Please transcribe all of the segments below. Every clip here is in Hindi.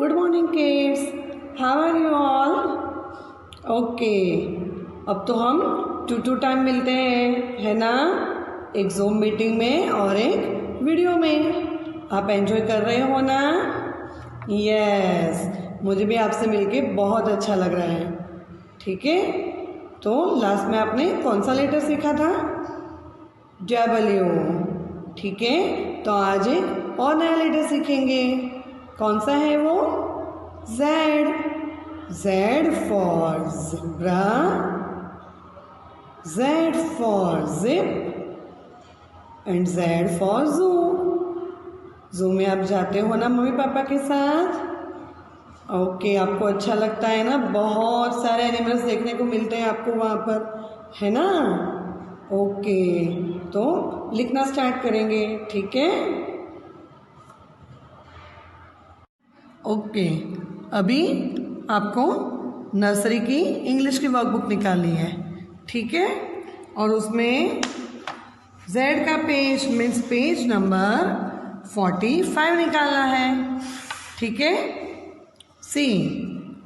Good morning kids. How are you all? Okay. अब तो हम टू टाइम मिलते हैं, है ना? एक ज़ूम मीटिंग में और एक वीडियो में। आप एंजॉय कर रहे हो ना? यस, मुझे भी आपसे मिलके बहुत अच्छा लग रहा है। ठीक है, तो लास्ट में आपने कौन सा लेटर सीखा था? W। ठीक है, तो आज एक और नया लेटर सीखेंगे। कौन सा है वो? Z। Z for zebra, Z for zip and Z for zoo. Zoo में आप जाते हो ना मम्मी पापा के साथ? ओके, आपको अच्छा लगता है ना? बहुत सारे एनिमल्स देखने को मिलते हैं आपको वहाँ पर, है ना? ओके, तो लिखना स्टार्ट करेंगे, ठीक है? ओके, अभी आपको नर्सरी की इंग्लिश की वर्कबुक निकालनी है, ठीक है? और उसमें Z का पेज मीन्स पेज नंबर 45 निकालना है, ठीक है? सी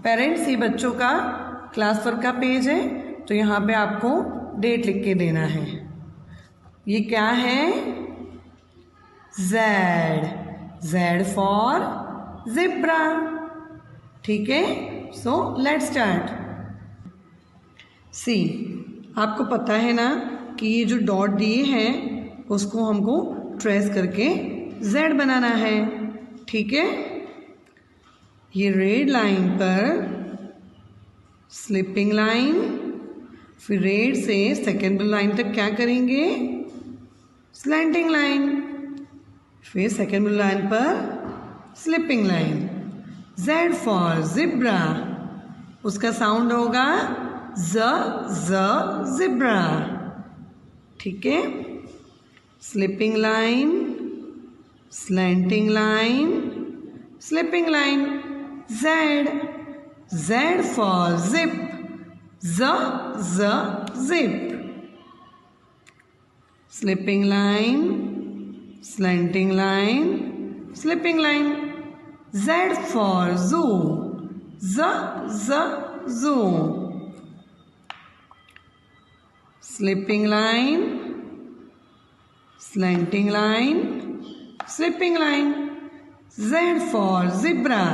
पेरेंट्स, सी बच्चों का क्लास वर्क का पेज है, तो यहाँ पे आपको डेट लिख के देना है। ये क्या है? Z फॉर ज़ेब्रा, ठीक है? So let's start. सी, आपको पता है ना कि ये जो डॉट दिए हैं उसको हमको ट्रेस करके Z बनाना है, ठीक है? ये रेड लाइन पर स्लिपिंग लाइन, फिर रेड से सेकेंड लाइन तक क्या करेंगे? स्लैंटिंग लाइन, फिर सेकेंड लाइन पर sleeping line. Z for zebra, उसका साउंड होगा ज़ ज़ेब्रा, ठीक है? Sleeping line, slanting line, sleeping line. Z for zip, ज़ zip. Sleeping line, slanting line, sleeping line. Z for zoo, ज़ zoo. Sleeping line, slanting line, sleeping line. Z for zebra,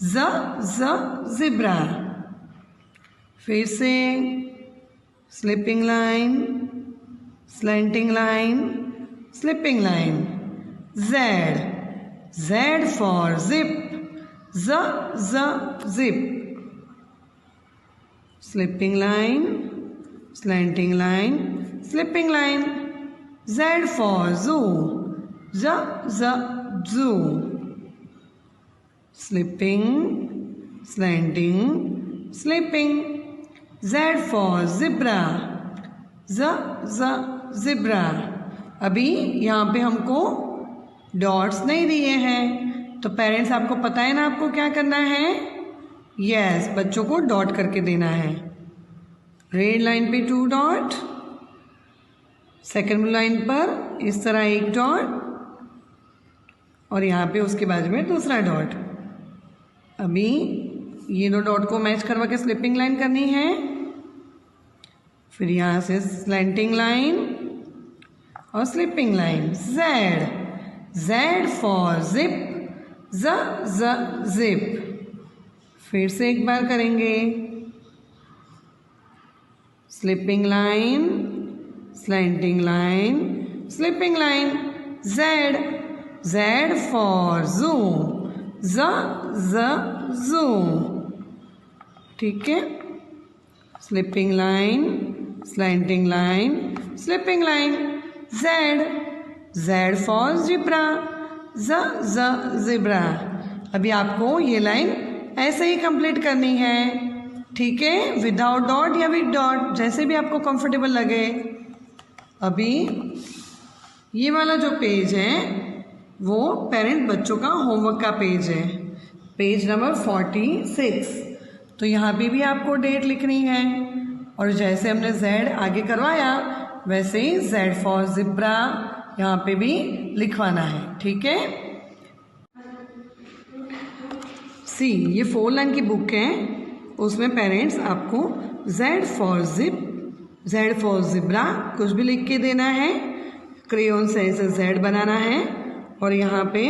ज़ ज़ेब्रा। फिर से sleeping line, slanting line, sleeping line. Z for zip, ज़ zip. Sleeping line, slanting line, sleeping line. Z for zoo, ज़ zoo. Sleeping, slanting, sleeping. Z for zebra, ज़ ज़ेब्रा। अभी यहाँ पे हमको डॉट्स नहीं दिए हैं, तो पेरेंट्स आपको पता है ना आपको क्या करना है? यस, बच्चों को डॉट करके देना है। रेड लाइन पे 2 डॉट, सेकेंड लाइन पर इस तरह 1 डॉट, और यहाँ पे उसके बाजू में दूसरा डॉट। अभी ये 2 डॉट को मैच करवा के स्लिपिंग लाइन करनी है, फिर यहाँ से स्लैंटिंग लाइन और sleeping line. Z for zip, ज़ ज़िप। फिर से एक बार करेंगे। Sleeping line, slanting line, sleeping line. Z for zoo, ज़ ज़ू, ठीक है? Sleeping line, slanting line, sleeping line. Z for zebra, ज़ ज़ेब्रा। अभी आपको ये लाइन ऐसे ही कंप्लीट करनी है, ठीक है? विदाउट डॉट या विद डॉट, जैसे भी आपको कंफर्टेबल लगे। अभी ये वाला जो पेज है वो पेरेंट बच्चों का होमवर्क का पेज है, पेज नंबर 46। तो यहाँ पे भी आपको डेट लिखनी है, और जैसे हमने Z आगे करवाया वैसे ही Z फॉर ज़ेब्रा यहाँ पे भी लिखवाना है, ठीक है? सी, ये 4 लाइन की बुक है, उसमें पेरेंट्स आपको Z for zip, Z for zebra कुछ भी लिख के देना है। क्रेयॉन से ऐसे Z बनाना है और यहाँ पे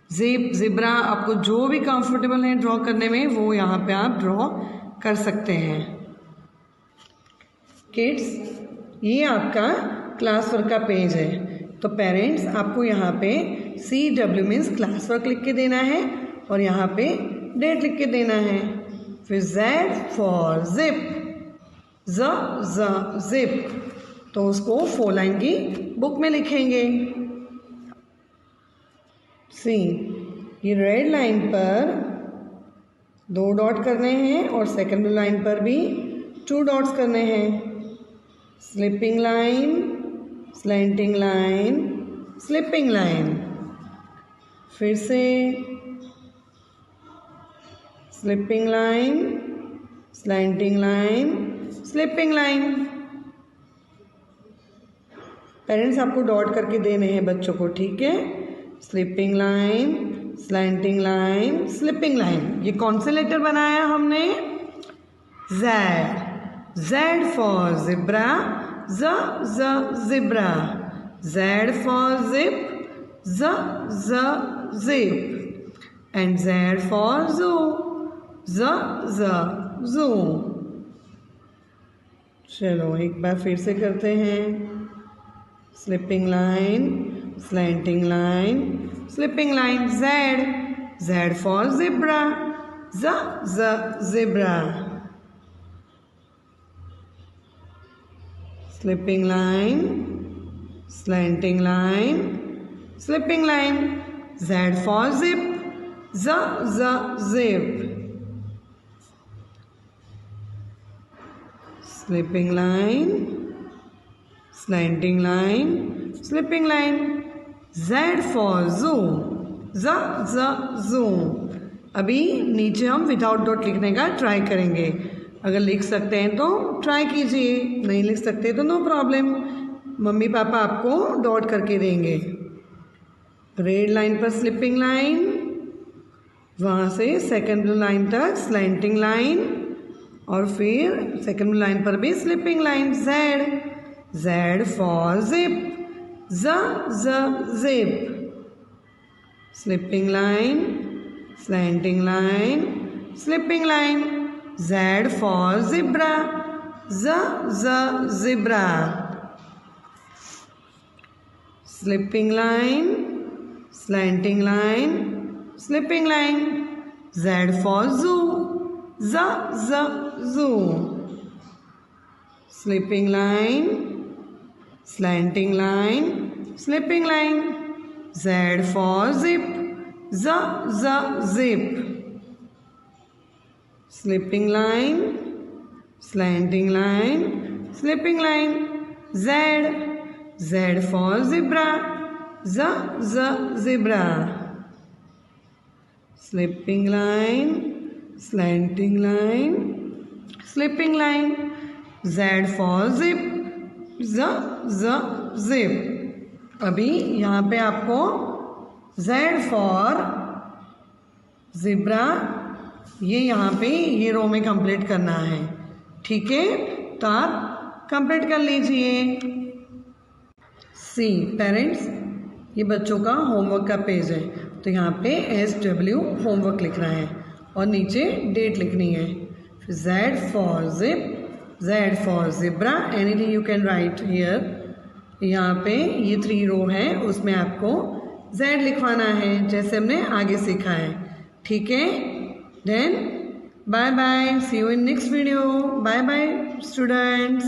जिप, जिब्रा, आपको जो भी कंफर्टेबल है ड्रॉ करने में वो यहाँ पे आप ड्रॉ कर सकते हैं। किड्स, ये आपका क्लास वर्क का पेज है, तो पेरेंट्स आपको यहाँ पे CW मीन्स क्लास वर्क लिख के देना है और यहाँ पे डेट लिख के देना है। फिर Z फॉर जिप, जिप, तो उसको 4 लाइन की बुक में लिखेंगे। सी, ये रेड लाइन पर 2 डॉट करने हैं और सेकंड लाइन पर भी 2 डॉट्स करने हैं। Sleeping line, slanting line, sleeping line, फिर से sleeping line, slanting line, sleeping line. Parents आपको डॉट करके देने हैं बच्चों को, ठीक है। Sleeping line, slanting line, sleeping line. ये कौन से लेटर बनाया हमने? Z, Z for zebra, zebra, Z for zip, zip, and Z for zoo, zoo. चलो एक बार फिर से करते हैं। Sleeping line, slanting line, sleeping line, Z for zebra, zebra, sleeping line, slanting line, sleeping line, Z for zip, zip, sleeping line, slanting line, sleeping line, Z for zoo, zoo. अभी नीचे हम विदाउट डॉट लिखने का ट्राई करेंगे। अगर लिख सकते हैं तो ट्राई कीजिए, नहीं लिख सकते तो नो प्रॉब्लम, मम्मी पापा आपको डॉट करके देंगे। रेड लाइन पर स्लिपिंग लाइन, वहाँ से सेकंड लाइन तक स्लैंटिंग लाइन और फिर सेकंड लाइन पर भी sleeping line. Z for zip, zip, sleeping line, slanting line, sleeping line, Z for zebra, zebra, sleeping line, slanting line, sleeping line, Z for zoo, zoo, sleeping line, slanting line, sleeping line, Z for zip, zip, sleeping line, slanting line, sleeping line, Z for zebra, zebra, sleeping line, slanting line, sleeping line, Z for zip, zip. अभी यहाँ पे आपको Z फॉर जिब्रा ये यहाँ पे ये रो में कंप्लीट करना है, ठीक है। तो आप कंप्लीट कर लीजिए। सी, पेरेंट्स, ये बच्चों का होमवर्क का पेज है, तो यहाँ पे SW होमवर्क लिखना है और नीचे डेट लिखनी है। फिर Z for zip, Z for zebra, anything you can write here. यहाँ पे ये 3 रो है, उसमें आपको Z लिखवाना है जैसे हमने आगे सीखा है, ठीक है। Then bye bye, see you in next video. Bye bye students.